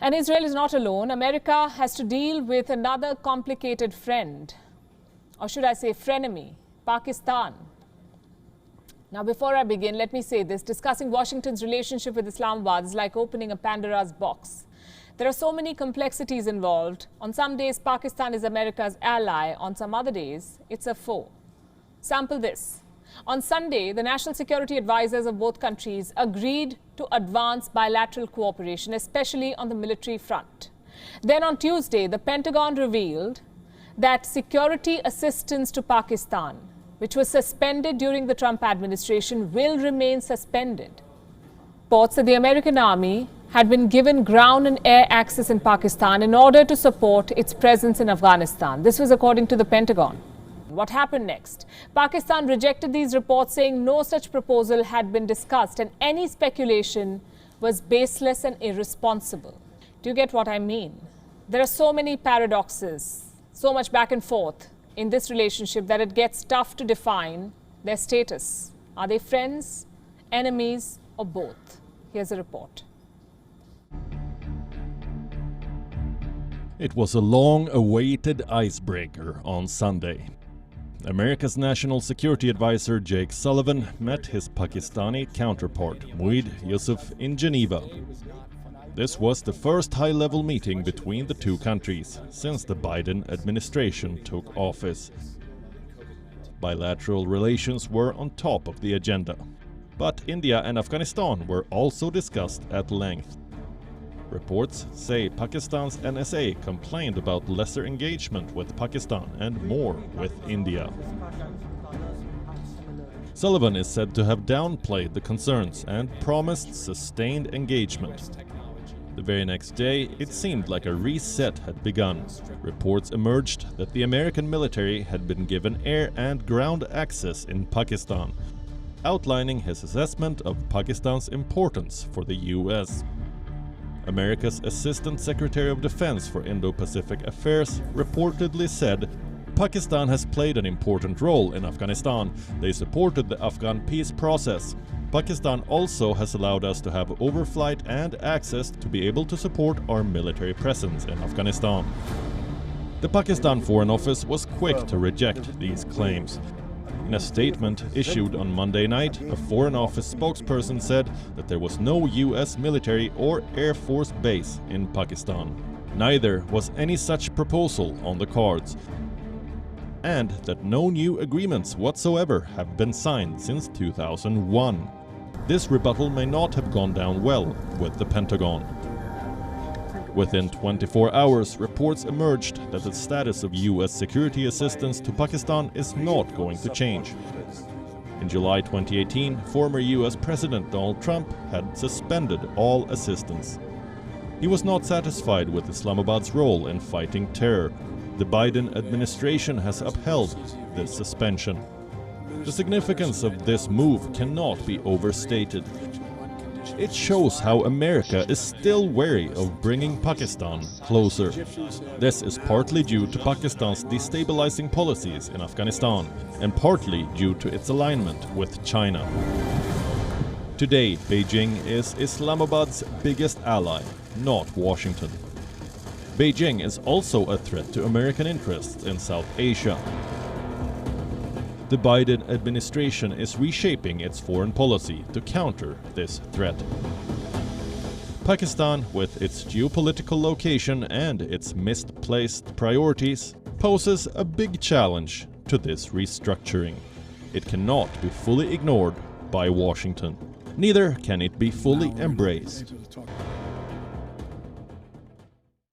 And Israel is not alone. America has to deal with another complicated friend, or should I say frenemy, Pakistan. Now, before I begin, let me say this. Discussing Washington's relationship with Islamabad is like opening a Pandora's box. There are so many complexities involved. On some days, Pakistan is America's ally. On some other days, it's a foe. Sample this. On Sunday, the national security advisors of both countries agreed to advance bilateral cooperation, especially on the military front. Then on Tuesday, the Pentagon revealed that security assistance to Pakistan, which was suspended during the Trump administration, will remain suspended. Reports that the American army had been given ground and air access in Pakistan in order to support its presence in Afghanistan. This was according to the Pentagon. What happened next? Pakistan rejected these reports, saying no such proposal had been discussed and any speculation was baseless and irresponsible. Do you get what I mean? There are so many paradoxes, so much back and forth in this relationship that it gets tough to define their status. Are they friends, enemies, or both? Here's a report. It was a long-awaited icebreaker on Sunday. America's National Security Advisor Jake Sullivan met his Pakistani counterpart, Mueed Yusuf, in Geneva. This was the first high-level meeting between the two countries since the Biden administration took office. Bilateral relations were on top of the agenda, but India and Afghanistan were also discussed at length. Reports say Pakistan's NSA complained about lesser engagement with Pakistan and more with India. Sullivan is said to have downplayed the concerns and promised sustained engagement. The very next day, it seemed like a reset had begun. Reports emerged that the American military had been given air and ground access in Pakistan, outlining his assessment of Pakistan's importance for the US. America's Assistant Secretary of Defense for Indo-Pacific Affairs reportedly said, "Pakistan has played an important role in Afghanistan. They supported the Afghan peace process. Pakistan also has allowed us to have overflight and access to be able to support our military presence in Afghanistan." The Pakistan Foreign Office was quick to reject these claims. In a statement issued on Monday night, a Foreign Office spokesperson said that there was no US military or Air Force base in Pakistan. Neither was any such proposal on the cards, and that no new agreements whatsoever have been signed since 2001. This rebuttal may not have gone down well with the Pentagon. Within 24 hours, reports emerged that the status of US security assistance to Pakistan is not going to change. In July 2018, former US President Donald Trump had suspended all assistance. He was not satisfied with Islamabad's role in fighting terror. The Biden administration has upheld this suspension. The significance of this move cannot be overstated. It shows how America is still wary of bringing Pakistan closer. This is partly due to Pakistan's destabilizing policies in Afghanistan and partly due to its alignment with China. Today, Beijing is Islamabad's biggest ally, not Washington. Beijing is also a threat to American interests in South Asia. The Biden administration is reshaping its foreign policy to counter this threat. Pakistan, with its geopolitical location and its misplaced priorities, poses a big challenge to this restructuring. It cannot be fully ignored by Washington. Neither can it be fully embraced.